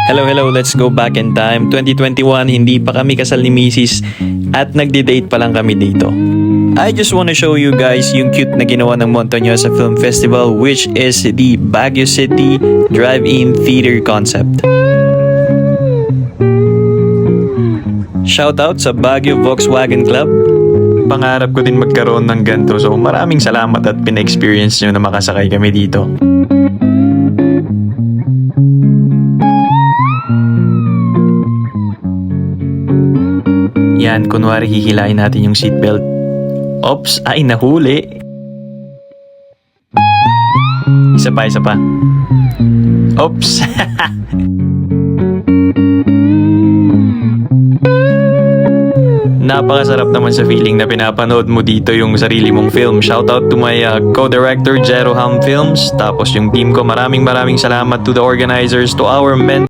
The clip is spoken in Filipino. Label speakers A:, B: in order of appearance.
A: Hello, let's go back in time. 2021, hindi pa kami kasal ni Mrs. at nagde-date pa lang kami dito. I just wanna show you guys yung cute na ginawa ng Montañosa Film Festival, which is the Baguio City Drive-In Theater concept. Shoutout sa Baguio Volkswagen Club. Pangarap ko din magkaroon ng ganito, so maraming salamat at pina-experience nyo na makasakay kami dito. Yan, kunwari hihilain natin yung seatbelt. Ops, ay nahuli. Isa pa. Ops. Napakasarap naman sa feeling na pinapanood mo dito yung sarili mong film. Shoutout to my co-director Jero Ham Films. Tapos yung team ko, maraming salamat to the organizers, to our men.